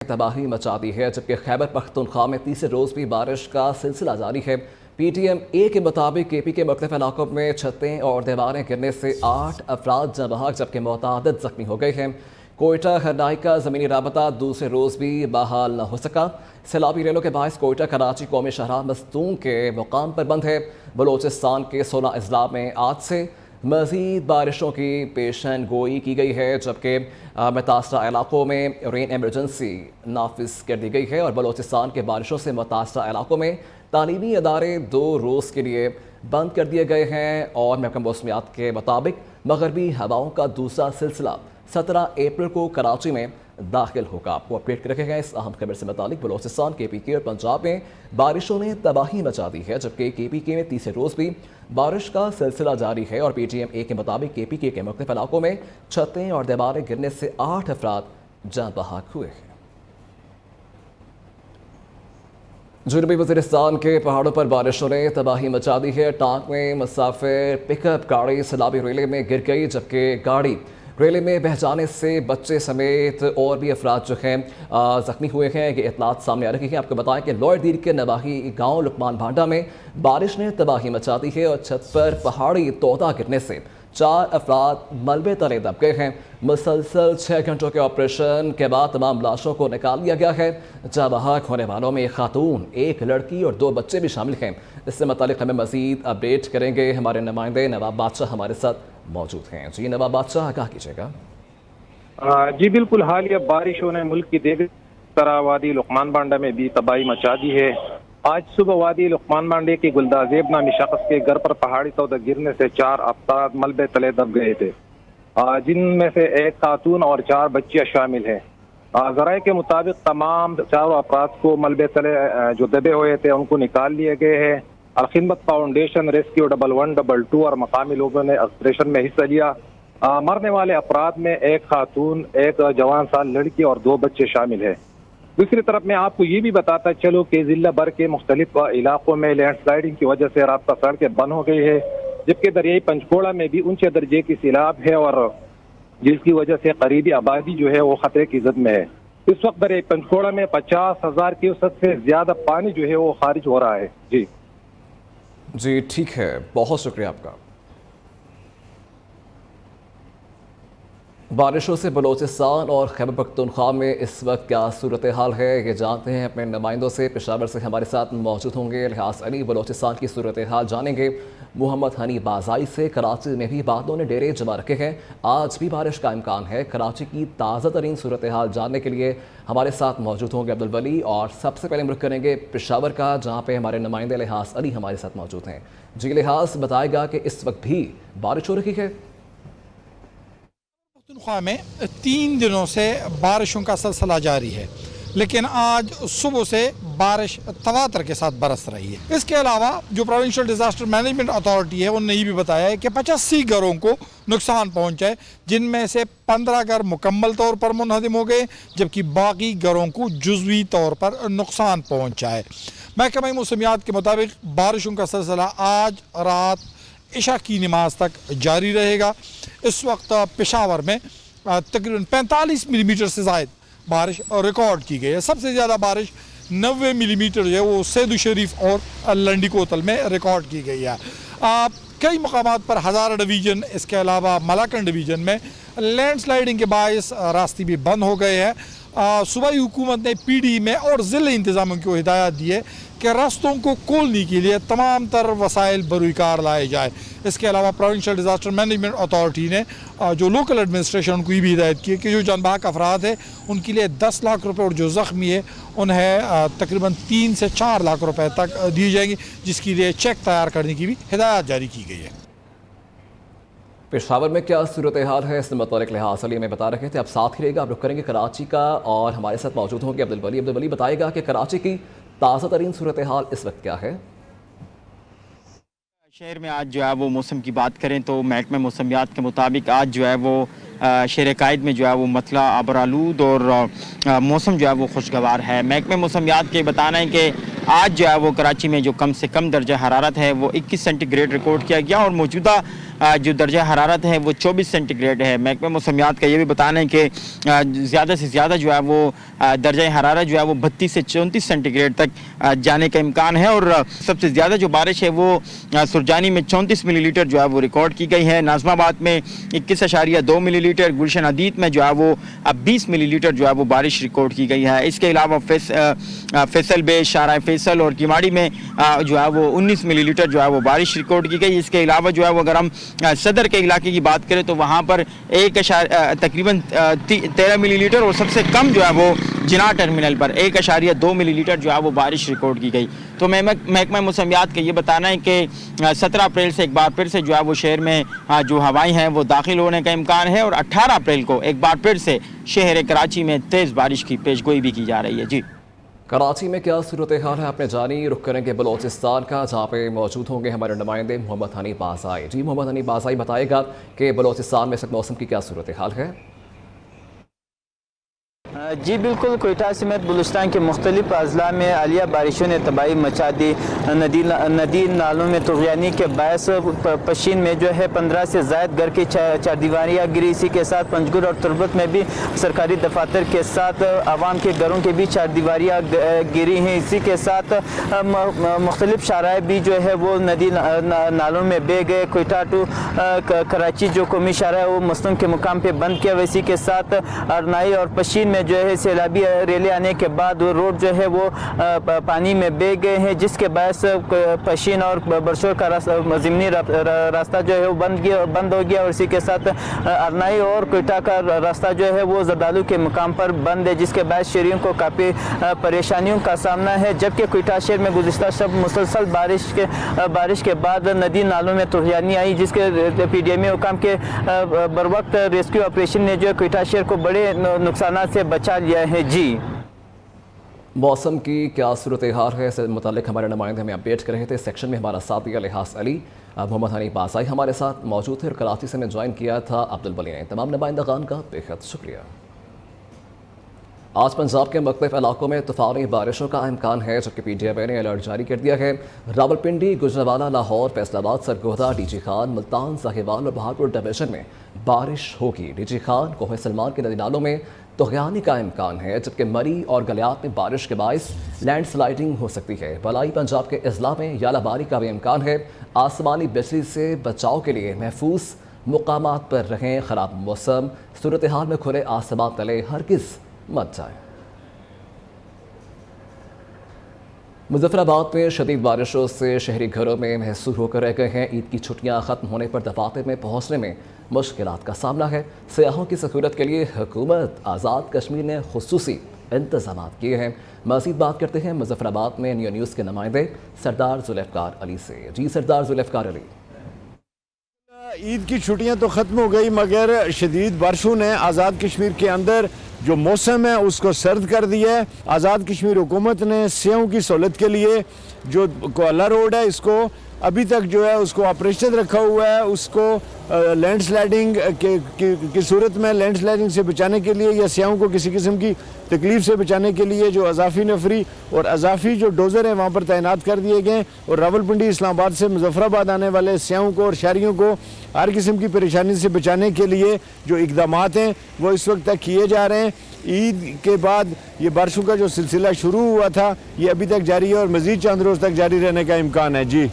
तबाही मचा दी है, जबकि खैबर पख्तूनख्वा में तीसरे रोज़ भी बारिश का सिलसिला जारी है। PTM-A के मुताबिक KP के मुख्तलिफ इलाकों में छतें और दीवारें गिरने से 8 अफराद जाँ बहक जबकि मुतअद्दिद ज़ख्मी हो गए हैं। कोयटा खरनाई का ज़मीनी राबता दूसरे रोज़ भी बहाल न हो सका। सैलाबी रेलों के बायस कोयटा कराची कौमी शहरा मस्तूम के मुकाम पर बंद है। बलोचिस्तान के 16 अजला में आज से मज़ीद बारिशों की पेशन गोई की गई है, जबकि मुतासरा इलाकों में रेन एमरजेंसी नाफिज कर दी गई है और बलोचिस्तान के बारिशों से मुतासरा इलाकों में तालीमी अदारे 2 रोज़ के लिए बंद कर दिए गए हैं। और महकमा मौसमियात के मुताबिक मगरबी हवाओं का दूसरा सिलसिला 17 अप्रैल को कराची में दाखिल होगा। आपको अपडेट कर रखेगा इस अहम खबर से मुतालिक। बलोचिस्तान, KPK और पंजाब में बारिशों ने तबाही मचा दी है, जबकि KPK में तीसरे रोज़ भी बारिश का सिलसिला जारी है। और PTM-A के मुताबिक KPK के मुख्तलिफ इलाकों में छतें और दीवारें गिरने से 8 अफराद जाँ बहक हुए हैं। जनूबी वज़ीरिस्तान के पहाड़ों पर बारिशों ने तबाही मचा दी है। टांक में मुसाफिर पिकअप गाड़ी सैलाबी रेले में गिर गई, जबकि गाड़ी रेले में बह जाने से बच्चे समेत और भी अफराद जो हैं ज़ख्मी हुए हैं। ये इतलात सामने आ रही है। आपको बताएं कि लोअर के नवाही गांव लुकमान भांडा में बारिश ने तबाही मचा दी है और छत पर पहाड़ी तोता गिरने से 4 अफराद मलबे तले दब गए हैं। मुसलसल 6 घंटों के ऑपरेशन के बाद तमाम लाशों को निकाल लिया गया है। जाँ बहक होने वालों में एक खातून, एक लड़की और 2 बच्चे भी शामिल हैं। इससे मुतालिक हमें मज़ीद अपडेट करेंगे हमारे नुमाइंदे नवाब बादशाह हमारे साथ मौजूद हैं। जी नवाब बादशाह, आगाह कीजिएगा। जी बिल्कुल, हालिया बारिशों ने मुल्क की देगर तरह वादी लुकमान बांडा में भी तबाही मचा दी है। आज सुबह वादी लुकमान बांडे के गुलदाजेब नामी शख्स के घर पर पहाड़ी तोदा गिरने से 4 अफराद मलबे तले दब गए थे, जिनमें से एक खातून और 4 बच्चियां शामिल हैं। ज़राए के मुताबिक तमाम 4 अफराद को मलबे तले जो दबे हुए थे उनको निकाल लिए गए हैं। अलखिदमत फाउंडेशन, रेस्क्यू 112 और मकामी लोगों ने ऑपरेशन में हिस्सा लिया। मरने वाले अफराद में एक खातून, एक जवान साल लड़की और 2 बच्चे शामिल हैं। दूसरी तरफ मैं आपको ये भी बताता चलो कि जिला भर के मुख्तलिफ इलाकों में लैंडस्लाइडिंग की वजह से रास्ता सड़कें बंद हो गई है, जबकि दरियाई पंचकोड़ा में भी ऊंचे दर्जे की सैलाब है और जिसकी वजह से करीबी आबादी जो है वो खतरे की जद में है। इस वक्त दरियाई पंचकोड़ा में 50,000 क्यूसेक से ज्यादा पानी जो है वो खारिज हो रहा है। जी ठीक है, बहुत शुक्रिया आपका। बारिशों से बलोचिस्तान और खैबर पख्तूनख्वा में इस वक्त क्या सूरत हाल है, ये जानते हैं अपने नुमाइंदों से। पेशावर से हमारे साथ मौजूद होंगे लिहाज अली, बलोचिस्तान की सूरत हाल जानेंगे मोहम्मद हनी बाज़ाई से। कराची में भी बादलों ने डेरे जमा रखे हैं, आज भी बारिश का इम्कान है। कराची की ताज़ा तरीन सूरत हाल जानने के लिए हमारे साथ मौजूद होंगे अब्दुल वली, और सबसे पहले हम रुख करेंगे पेशावर का, जहाँ पे हमारे नुमाइंदे लिहाज अली हमारे साथ मौजूद हैं। जी लिहाज बताएगा कि इस वक्त भी बारिश हो रही है। पख्तूनख्वा में 3 दिनों से बारिशों का सिलसिला जारी है, लेकिन आज सुबह से बारिश तवातर के साथ बरस रही है। इसके अलावा जो प्रोविंशियल डिजास्टर मैनेजमेंट अथॉरिटी है उन्होंने ये भी बताया है कि 85 घरों को नुकसान पहुंचा है, जिनमें से 15 घर मुकम्मल तौर पर मुनहदिम हो गए, जबकि बाकी घरों को जुज़वी तौर पर नुकसान पहुंचा है। महकमा मौसमियात के मुताबिक बारिशों का सिलसिला आज रात इशा की नमाज तक जारी रहेगा। इस वक्त पेशावर में तकरीबन 45 मिलीमीटर से ज़ायद बारिश रिकॉर्ड की गई है। सबसे ज़्यादा बारिश 90 मिलीमीटर जो है वो सैयद शरीफ और लंडी कोतल में रिकॉर्ड की गई है। कई मकामात पर हज़ारा डिवीज़न, इसके अलावा मलाकन डिवीज़न में लैंडस्लाइडिंग के बायस रास्ते भी बंद हो गए हैं। सूबाई हुकूमत ने PD में और ज़िले इंतज़ामिया को हिदायत दी है कि रास्तों को खोलने के लिए तमाम तर वसाइल बरूकार लाए जाए। इसके अलावा प्रोविंशियल डिजास्टर मैनेजमेंट अथॉरिटी ने जो लोकल एडमिनिस्ट्रेशन उनको ये भी हिदायत की है कि जो जानबाग अफराद है उनके लिए 10 लाख रुपए और जो ज़ख्मी है उन्हें तकरीबन 3 से 4 लाख रुपए तक दिए जाएंगे, जिसके लिए चेक तैयार करने की भी हिदायत जारी की गई है। पेशावर में क्या सूरत हाल है, इससे मुतालिक लिहाज अली में बता रहे थे। अब साथ ही रहेगा, आप रुख करेंगे कराची का, और हमारे साथ मौजूद होंगे अब्दुल वली। अब्दुल वली बताएगा कि कराची की ताज़ा तरीन सूरत हाल इस वक्त क्या है। शहर में आज जो है वो मौसम की बात करें तो महकमा मौसमियात के मुताबिक आज जो है वो शहर कायद में जो है वो मतला अबरालूद और मौसम जो है वो खुशगवार है। महकमा मौसमियात के बताना है कि आज जो है वो कराची में जो कम से कम दर्जा हरारत है वो 21 सेंटीग्रेड रिकॉर्ड किया गया और मौजूदा جو درجہ حرارت ہے وہ 24 سینٹی گریڈ ہے۔ محکمہ موسمیات کا یہ بھی بتانا ہے کہ زیادہ سے زیادہ جو ہے وہ درجہ حرارت جو ہے وہ 32 سے 34 سینٹی گریڈ تک جانے کا امکان ہے، اور سب سے زیادہ جو بارش ہے وہ سرجانی میں 34 ملی لیٹر جو ہے وہ ریکارڈ کی گئی ہے، ناظم آباد میں 21.2 ملی لیٹر، گلشن حدید میں جو ہے وہ 20 ملی لیٹر جو ہے وہ بارش ریکارڈ کی گئی ہے۔ اس کے علاوہ فیصل بے، شارع فیصل اور کیماڑی میں جو ہے وہ 19 ملی لیٹر جو ہے وہ بارش ریکارڈ کی گئی۔ اس کے علاوہ جو ہے وہ اگر ہم صدر کے علاقے کی بات کریں تو وہاں پر تقریباً 13 ملی لیٹر، اور سب سے کم جو ہے وہ جناح ٹرمینل پر 1.2 ملی لیٹر جو ہے وہ بارش ریکارڈ کی گئی۔ تو محکمہ موسمیات کا یہ بتانا ہے کہ 17 اپریل سے ایک بار پھر سے جو ہے وہ شہر میں جو ہوائیں ہیں وہ داخل ہونے کا امکان ہے، اور 18 اپریل کو ایک بار پھر سے شہر کراچی میں تیز بارش کی پیشگوئی بھی کی جا رہی ہے۔ جی کراچی میں کیا صورتحال ہے اپنے جانی رخ کریں گے بلوچستان کا، جہاں پہ موجود ہوں گے ہمارے نمائندے محمد حنیف بازائی۔ جی محمد حنیف بازائی بتائے گا کہ بلوچستان میں اس وقت موسم کی کیا صورتحال ہے؟ جی بالکل، کوئٹہ سمیت بلوچستان کے مختلف اضلاع میں عالیہ بارشوں نے تباہی مچا دی۔ ندی نالوں میں طغیانی کے باعث پشین میں جو ہے 15 سے زائد گھر کی چاردیواریاں گری، اسی کے ساتھ پنجگور اور تربت میں بھی سرکاری دفاتر کے ساتھ عوام کے گھروں کے بھی چاردیواریاں گری ہیں۔ اسی کے ساتھ مختلف شارع بھی جو ہے وہ ندی نالوں میں بہہ گئے۔ کوئٹہ ٹو کراچی جو قومی شارع ہے وہ مصنوع کے مقام پہ بند کیا، اسی کے ساتھ ارنائی اور پشین میں جو ہے سیلابی ریلے آنے کے بعد وہ روڈ جو ہے وہ پانی میں بہہ گئے ہیں، جس کے باعث پشین اور برشور کا ضمنی راستہ جو ہے وہ بند ہو گیا، اور اسی کے ساتھ ارنائی اور کوئٹہ کا راستہ جو ہے وہ زردالو کے مقام پر بند ہے، جس کے باعث شہریوں کو کافی پریشانیوں کا سامنا ہے۔ جبکہ کوئٹہ شہر میں گزشتہ شب مسلسل بارش کے بعد ندی نالوں میں طغیانی آئی، جس کے پی ڈی ایم حکام کے بروقت ریسکیو آپریشن نے جو ہے کوئٹہ شہر کو بڑے نقصانات سے بچا لیا ہے۔ جی موسم کی کیا صورتحال ہے، اس سے متعلق ہمارے نمائندے ہمیں اپڈیٹ کر رہے تھے۔ سیکشن میں ہمارا ساتھی الحاظ علی، محمد حنیف بازائی ہمارے ساتھ موجود تھے، اور کراچی سے میں جوائن کیا تھا عبدالولی نے۔ تمام نمائندگان کا بےحد شکریہ۔ آج پنجاب کے مختلف علاقوں میں طوفانی بارشوں کا امکان ہے، جبکہ پی ٹی ایم نے الرٹ جاری کر دیا ہے۔ راولپنڈی، گجرانوالہ، لاہور، فیصل آباد، سرگودا، ڈی جی خان، ملتان، ساہیوال اور بہاولپور ڈویژن میں بارش ہوگی۔ ڈی جی خان، کوہ سلمان کے ندی نالوں میں طغیانی کا امکان ہے، جبکہ مری اور گلیات میں بارش کے باعث لینڈ سلائڈنگ ہو سکتی ہے۔ بالائی پنجاب کے اضلاع میں یالہ باری کا بھی امکان ہے۔ آسمانی بجلی سے بچاؤ کے لیے محفوظ مقامات پر رہیں۔ خراب موسم صورتحال میں کھلے آسمان تلے ہرگز مت جائیں۔ مظفر آباد میں شدید بارشوں سے شہری گھروں میں محصور ہو کر رہ گئے ہیں۔ عید کی چھٹیاں ختم ہونے پر دفاتر میں پہنچنے میں مشکلات کا سامنا ہے۔ سیاحوں کی سہولت کے لیے حکومت آزاد کشمیر نے خصوصی انتظامات کیے ہیں۔ مزید بات کرتے ہیں مظفر آباد میں نیو نیوز کے نمائندے سردار ذوالفقار علی سے۔ جی سردار ذوالفقار علی، عید کی چھٹیاں تو ختم ہو گئی، مگر شدید بارشوں نے آزاد کشمیر کے اندر جو موسم ہے اس کو سرد کر دیا ہے۔ آزاد کشمیر حکومت نے سیاحوں کی سہولت کے لیے جو کوالہ روڈ ہے اس کو ابھی تک جو ہے اس کو آپریشن رکھا ہوا ہے۔ اس کو لینڈ سلائڈنگ کی صورت میں لینڈ سلائڈنگ سے بچانے کے لیے یا سیاحوں کو کسی قسم کی تکلیف سے بچانے کے لیے جو اضافی نفری اور اضافی جو ڈوزر ہیں وہاں پر تعینات کر دیے گئے، اور راولپنڈی، اسلام آباد سے مظفر آباد آنے والے سیاحوں کو اور شہریوں کو ہر قسم کی پریشانی سے بچانے کے لیے جو اقدامات ہیں وہ اس وقت تک کیے جا رہے ہیں۔ عید کے بعد یہ بارشوں کا جو سلسلہ شروع ہوا تھا یہ ابھی تک جاری ہے اور مزید چند روز تک جاری رہنے کا امکان ہے۔ جی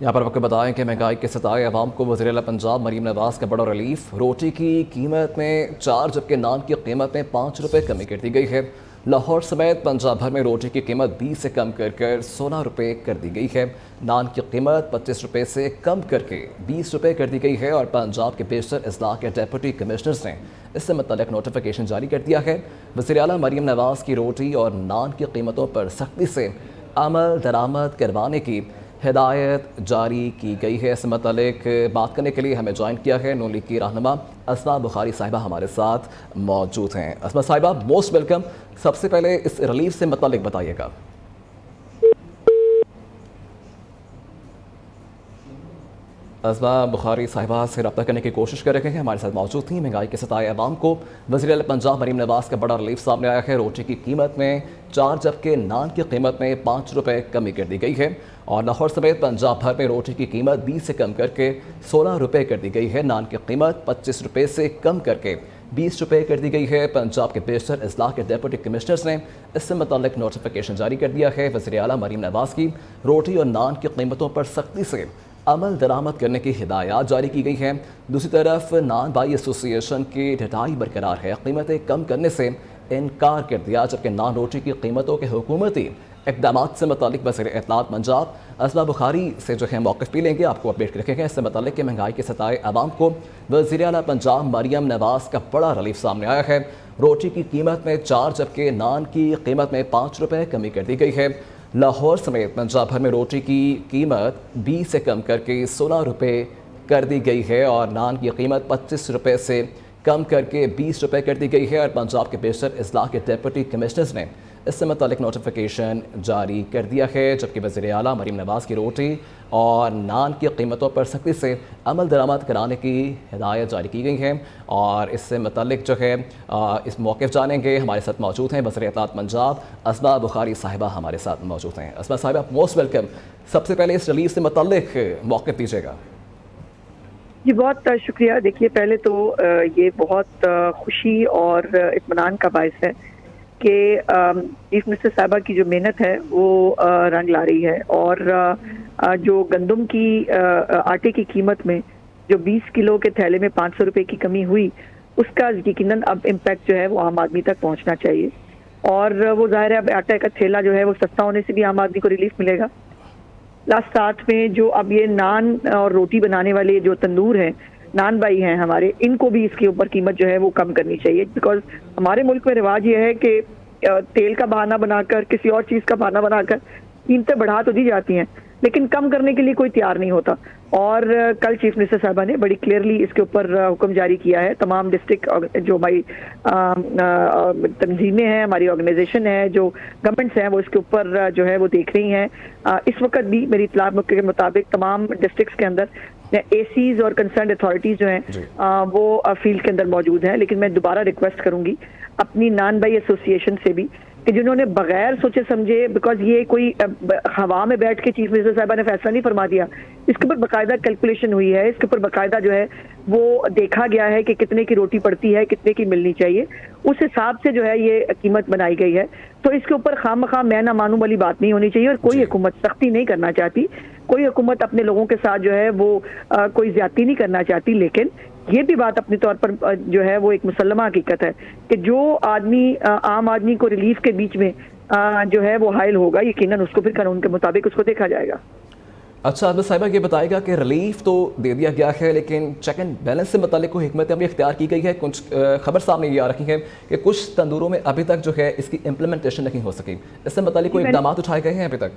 یہاں پر آپ کو بتائیں کہ مہنگائی کے ستائے عوام کو وزیر اعلیٰ پنجاب مریم نواز کا بڑا ریلیف۔ روٹی کی قیمت میں 4 جبکہ نان کی قیمت میں 5 روپے کمی کر دی گئی ہے۔ لاہور سمیت پنجاب بھر میں روٹی کی قیمت 20 سے کم کر 16 روپے کر دی گئی ہے۔ نان کی قیمت 25 روپے سے کم کر کے 20 روپے کر دی گئی ہے، اور پنجاب کے بیشتر اضلاع کے ڈیپٹی کمشنرز نے اس سے متعلق نوٹیفیکیشن جاری کر دیا ہے۔ وزیر اعلیٰ مریم نواز کی روٹی اور نان کی قیمتوں پر سختی سے عمل درآمد کروانے کی ہدایت جاری کی گئی ہے۔ اس متعلق بات کرنے کے لیے ہمیں جوائن کیا ہے نون لیگ کی رہنما اسما بخاری صاحبہ ہمارے ساتھ موجود ہیں۔ اسما صاحبہ موسٹ ویلکم۔ سب سے پہلے اس ریلیف سے متعلق بتائیے گا۔ अज़मा बुखारी साहिबा से रब्ता करने की कोशिश कर रहे हैं, हमारे साथ मौजूद थी। महंगाई के सताए अवाम को वज़ीर आला पंजाब मरीम नवाज़ का बड़ा रिलीफ सामने आया है। रोटी की कीमत में 4 जबकि नान की कीमत में 5 रुपये कमी कर दी गई है और लाहौर समेत पंजाब भर में रोटी की कीमत 20 से कम करके 16 रुपये कर दी गई है। नान की कीमत 25 रुपये से कम करके 20 रुपये कर दी गई है। पंजाब के बेशतर अजला के डिप्टी कमिश्नर्स ने इससे मुताल्लिक नोटिफिकेशन जारी कर दिया है। वज़ीर आला मरीम नवाज़ की रोटी और नान की कीमतों पर सख्ती से अमल दरामद करने की हिदायत जारी की गई हैं। दूसरी तरफ नान बाई एसोसिएशन की ढिठाई बरकरार है, कीमतें कम करने से इनकार कर दिया, जबकि नान रोटी की कीमतों के हुकूमती इक़दाम से मुतालिक वज़ीर इत्तलात पंजाब अज़मा बुखारी से जो है मौक़िफ़ भी लेंगे, आपको अपडेट रखेंगे इससे मुतालिक कि महंगाई के सताए अवाम को वज़ीर आला पंजाब मरीम नवाज़ का बड़ा रिलीफ सामने आया है। रोटी की कीमत में 4 जबकि नान की कीमत में 5 रुपये कमी कर दी गई है। लाहौर समेत पंजाब भर में रोटी की कीमत 20 से कम करके 16 रुपये कर दी गई है और नान की कीमत 25 रुपये से कम करके 20 रुपये कर दी गई है और पंजाब के बेशतर अजला के डिप्टी कमिश्नर्स ने इससे मुताल्लिक नोटिफिकेशन जारी कर दिया है, जबकि वज़ीर आला मरीम नवाज़ की रोटी और नान की कीमतों पर सख्ती से अमल दरामद कराने की हिदायत जारी की गई है और इससे मुताल्लिक जो है इस मौक़िफ़ जानेंगे। हमारे साथ मौजूद हैं वज़ीर इत्तलात पंजाब अज़मा बुखारी साहिबा हमारे साथ मौजूद हैं। अज़मा साहिबा मोस्ट वेलकम। सबसे पहले इस रिलीफ से मुताल्लिक मौक़िफ़ दीजिएगा। जी बहुत शुक्रिया। देखिए पहले तो ये बहुत खुशी और इत्मीनान का बायस है कि चीफ मिनिस्टर साहिबा की जो मेहनत है वो रंग ला रही है और जो गंदम की आटे की कीमत में जो 20 किलो के थैले में 500 रुपये की कमी हुई, उसका यकीनन अब इम्पैक्ट जो है वो आम आदमी तक पहुंचना चाहिए और वो जाहिर है अब आटा का थैला जो है वो सस्ता होने से भी आम आदमी को रिलीफ मिलेगा। लास्ट साथ में जो अब ये नान और रोटी बनाने वाले जो तंदूर हैं, नान भाई हैं हमारे, इनको भी इसके ऊपर कीमत जो है वो कम करनी चाहिए। बिकॉज हमारे मुल्क में रिवाज ये है कि तेल का बहाना बनाकर, किसी और चीज़ का बहाना बनाकर कीमतें बढ़ा तो दी जाती हैं, लेकिन कम करने के लिए कोई तैयार नहीं होता। और कल चीफ मिनिस्टर साहबा ने बड़ी क्लियरली इसके ऊपर हुक्म जारी किया है। तमाम डिस्ट्रिक्ट जो हमारी तंजीमें हैं, हमारी ऑर्गेनाइजेशन है, जो गवर्नमेंट्स हैं, वो इसके ऊपर जो है वो देख रही हैं। इस वक्त भी मेरी इत्तलात के मुताबिक तमाम डिस्ट्रिक्ट्स के अंदर एसीज और कंसर्न अथॉरिटीज जो हैं वो फील्ड के अंदर मौजूद हैं। लेकिन मैं दोबारा रिक्वेस्ट करूंगी अपनी नान बाई एसोसिएशन से भी कि जिन्होंने बगैर सोचे समझे, बिकॉज ये कोई हवा में बैठ के चीफ मिनिस्टर साहबा ने फैसला नहीं फरमा दिया, इसके ऊपर बाकायदा कैलकुलेशन हुई है, इसके ऊपर बाकायदा जो है वो देखा गया है कि कितने की रोटी पड़ती है, कितने की मिलनी चाहिए, उस हिसाब से जो है ये कीमत बनाई गई है। तो इसके ऊपर खामखा मैं ना मानूं वाली बात नहीं होनी चाहिए और कोई हुकूमत सख्ती नहीं करना चाहती, कोई हुकूमत अपने लोगों के साथ जो है वो कोई ज्यादती नहीं करना चाहती। लेकिन ये भी बात अपने तौर पर जो है वो एक मुसल्लमा हकीकत है कि जो आदमी आम आदमी को रिलीफ के बीच में जो है वो हायल होगा, यकीनन उसको फिर कानून के मुताबिक उसको देखा जाएगा। अच्छा अज़मा साहिबा ये बताएगा कि रिलीफ तो दे दिया गया है, लेकिन चेक एंड बैलेंस से मुताल्लिक कोई हिकमत अमली इख्तियार की गई है। कुछ खबर सामने ये आ रही है कि कुछ तंदूरों में अभी तक जो है इसकी इम्प्लीमेंटेशन नहीं हो सकी, इससे मुताल्लिक कोई इक़दाम उठाए गए हैं अभी तक?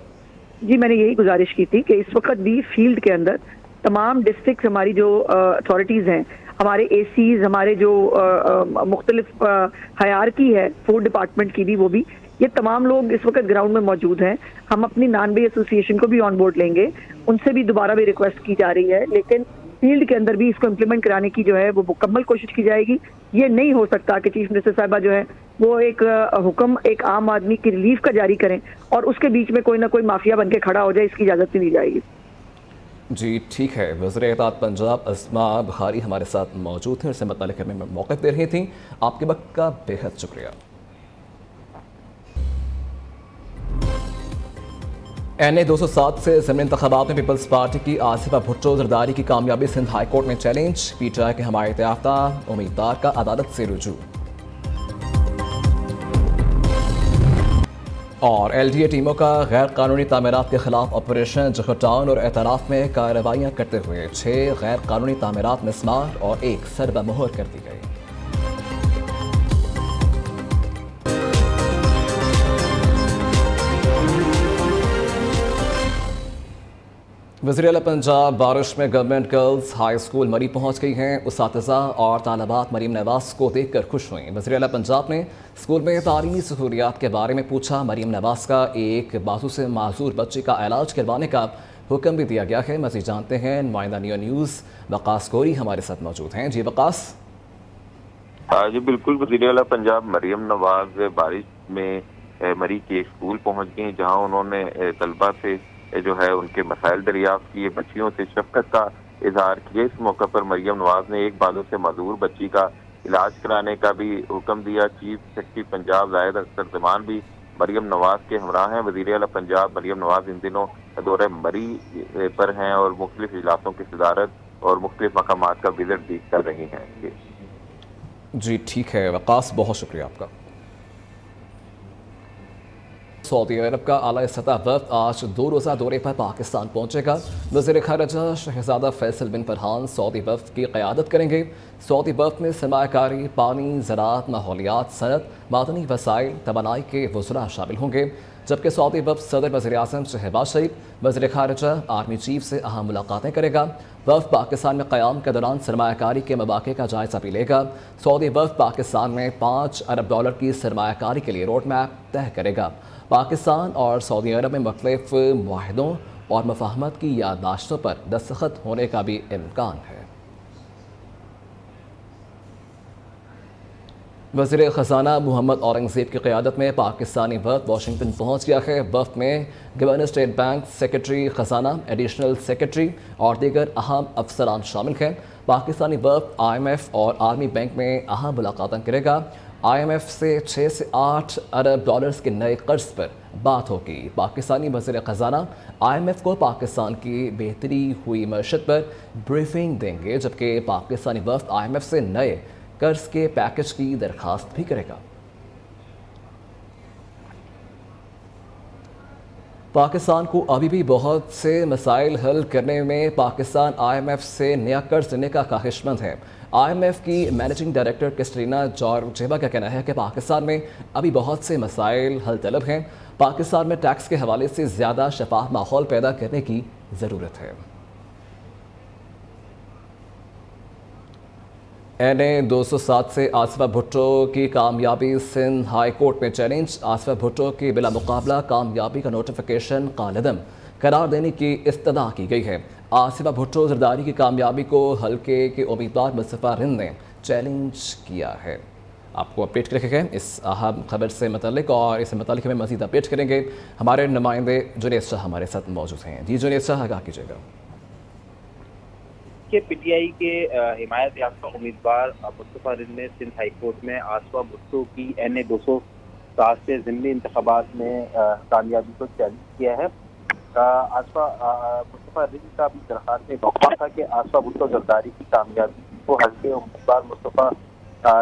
जी मैंने यही गुजारिश की थी कि इस वक्त भी फील्ड के अंदर तमाम डिस्ट्रिक्ट हमारी जो अथॉरिटीज़ हैं, हमारे एसीज, हमारे जो मुख्तलिफ हायरार्की है फूड डिपार्टमेंट की भी, वो भी ये तमाम लोग इस वक्त ग्राउंड में मौजूद हैं। हम अपनी नान बाई एसोसिएशन को भी ऑन बोर्ड लेंगे, उनसे भी दोबारा भी रिक्वेस्ट की जा रही है, लेकिन फील्ड के अंदर भी इसको इम्प्लीमेंट कराने की जो है वो मुकम्मल कोशिश की जाएगी। ये नहीं हो सकता कि चीफ मिनिस्टर साहिबा जो है वो एक हुक्म एक आम आदमी की रिलीफ का जारी करें और उसके बीच में कोई ना कोई माफिया बन के खड़ा हो जाए, इसकी इजाज़त नहीं दी जाएगी। जी ठीक है। वज़ीर इत्तलात पंजाब अज़मा बुखारी हमारे साथ मौजूद हैं, इससे मुताल्लिक हमें मौक़िफ़ दे रही थी। आपके वक्त का बेहद शुक्रिया। NA 207 से ज़मीनी इंतख़ाबात में पीपल्स पार्टी की आसिफा भुट्टो जरदारी की कामयाबी सिंध हाई कोर्ट में चैलेंज, PTI के हमायत याफ्ता उम्मीदवार का अदालत से रुजू। और LDA टीमों का गैर कानूनी तामीरात के खिलाफ ऑपरेशन जखटाउन और एतराफ़ में कार्रवाइयाँ करते हुए 6 गैर कानूनी तामीरात मिस्मार और 1 सरबमोहर कर दी गई। वज़ीर आला पंजाब बारिश में गवर्नमेंट गर्ल्स हाई स्कूल मरी पहुंच गई हैं। उस्तातिज़ा और तालिबात मरीम नवाज़ को देखकर खुश हुई। वज़ीर आला पंजाब ने स्कूल में तालीमी सहूलियात के बारे में पूछा। मरीम नवाज़ का एक बाजू से माजूर बच्चे का इलाज करवाने का हुक्म भी दिया गया है। मज़ीद जानते हैं नुमाइंदा नियो न्यूज़ वकास कोरी हमारे साथ मौजूद हैं। जी वकास। जी बिल्कुल, वज़ीर आला पंजाब मरियम नवाज बारिश में मरी के एक स्कूल पहुंच गई, जहां उन्होंने तलबा से जो है उनके मसाइल दरियाफ्त किए, बच्चियों से शफकत का इजहार किया। इस मौके पर मरियम नवाज ने एक बालों से माजूर बच्ची का इलाज कराने का भी हुक्म दिया। चीफ सेक्रेटरी पंजाब जाहिद अख्तर ज़मान भी मरियम नवाज के हमराह हैं। वज़ीर आला पंजाब मरियम नवाज इन दिनों दौरे मरी पर हैं और मुख्तलिफ इजलासों की सदारत और मुख्तलिफ मकामात का विजिट भी कर रही हैं। जी ठीक है वकास, बहुत शुक्रिया आपका। सऊदी अरब का आला सतह वफ़द आज 2 रोज़ा दौरे पर पाकिस्तान पहुंचेगा। वज़ीर ख़ारिजा शहज़ादा फैसल बिन फरहान सऊदी वफ़द की क़यादत करेंगे। सऊदी वफ़द में सरमायाकारी, पानी, ज़राअत, माहौलियात, सनत, मादनी वसाइल, तवानाई के वज़रा शामिल होंगे। जबकि सऊदी वफ़द सदर वज़ीर-ए-आज़म शहबाज शरीफ, वज़ीर ख़ारिजा, आर्मी चीफ से अहम मुलाकातें करेगा। वफ़द पाकिस्तान में क़याम के दौरान सरमायाकारी के मौक़े का जायज़ा भी लेगा। सऊदी वफ़द पाकिस्तान में $5 अरब की सरमायाकारी के लिए रोड मैप तय करेगा। पाकिस्तान और सऊदी अरब में मुख्तलिफ मुआहिदों और मफाहमत की याददाश्तों पर दस्तखत होने का भी इम्कान है। वज़ीर ख़ज़ाना मोहम्मद औरंगज़ेब की क़यादत में पाकिस्तानी वफ़द वाशिंगटन पहुँच गया है। वफ़द में गवर्नर स्टेट बैंक, सेक्रेटरी ख़ज़ाना, एडिशनल सेक्रेटरी और दीगर अहम अफसरान शामिल हैं। पाकिस्तानी वफ़द IMF और आर्मी बैंक में अहम मुलाकातें करेगा। IMF से 6 से 8 अरब डॉलर्स के नए कर्ज पर बात होगी। पाकिस्तानी वज़ीर ख़ज़ाना IMF को पाकिस्तान की बेहतरी हुई मईशत पर ब्रीफिंग देंगे, जबकि पाकिस्तानी वफ़द IMF से नए कर्ज के पैकेज की दरख्वास्त भी करेगा। पाकिस्तान को अभी भी बहुत से मसाइल हल करने में पाकिस्तान IMF से नया कर्ज लेने का ख्वाहिशमंद है। IMF की मैनेजिंग डायरेक्टर क्रिस्टीना जॉर्जेवा का कहना है कि पाकिस्तान में अभी बहुत से मसाइल हल तलब हैं। पाकिस्तान में टैक्स के हवाले से ज़्यादा शफाफ माहौल पैदा करने की ज़रूरत है। NA 207 से आसिफा भुट्टो की कामयाबी सिंध हाई कोर्ट में चैलेंज। आसिफा भुट्टो की बिला मुकाबला कामयाबी का नोटिफिकेशन कालदम करार देने की इस्तदा की गई है। आसिफा भुट्टो जरदारी की कामयाबी को हल्के के उम्मीदवार मुस्तफ़ा रिंद ने चैलेंज किया है। आपको अपडेट करेंगे इस अहम खबर से मतलब और इस मतलब हमें मज़ीद अपडेट करेंगे। हमारे नुमाइंदे जुनेद शाह हमारे साथ मौजूद हैं। जी जुनेद शाह, आगाह कीजिएगा। के PTI के हिमायत याफ्ता उम्मीदवार मुस्तफ़ा रिंद ने सिंध हाई कोर्ट में आसिफा भुट्टो की NA 207 से ज़िमनी इंतखाबात में कामयाबी को चैलेंज किया है। मुस्तफ़ा रिंद का भी दरख्वास्त में मौका था कि आसिफा भुट्टो जरदारी की कामयाबी को हल्के उम्मीदवार मुस्तफ़ा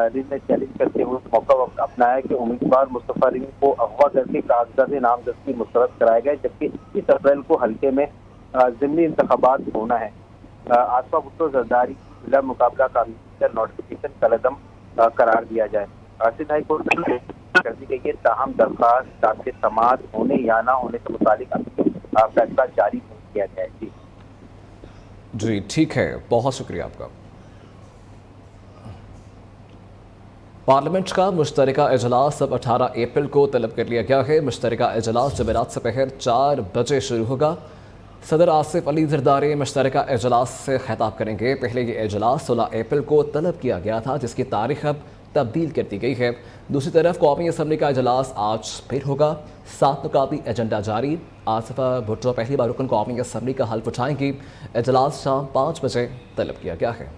रिंद ने चैलेंज करते हुए मौका अपनाया कि उम्मीदवार मुस्तफ़ा रिंद को अगवा करके कागजात नामजदगी मुस्तरद कराए गए, जबकि 21 अप्रैल को हल्के में ज़िमनी इंतखाबात होना है। आसिफा भुट्टो जरदारी की बिला मुकाबला कामयाबी का नोटिफिकेशन कलदम करार दिया जाए। सिंध हाई कोर्ट में कर दी गई है, ताहम दरख्वास्त दाखिल समाअत होने या ना होने से मुतालिक फैसला जारी नहीं किया गया है। जी ठीक है, बहुत शुक्रिया आपका। पार्लियामेंट का मुश्तरका इजलास अब 18 अप्रैल को तलब कर लिया गया है। मुश्तरका इजलास जमेरात से पहर 4 बजे शुरू होगा। सदर आसिफ अली जरदारी मुश्तरका इजलास से खिताब करेंगे। पहले ये इजलास 16 अप्रैल को तलब किया गया था, जिसकी तारीख अब तब्दील कर दी गई है। दूसरी तरफ कौमी असम्बली का इजलास आज फिर होगा। 7 नुकाती एजेंडा जारी। आसिफा भुट्टो पहली बार रुकन कौमी असम्बली का हल्फ उठाएंगी। इजलास शाम 5 बजे तलब किया गया है।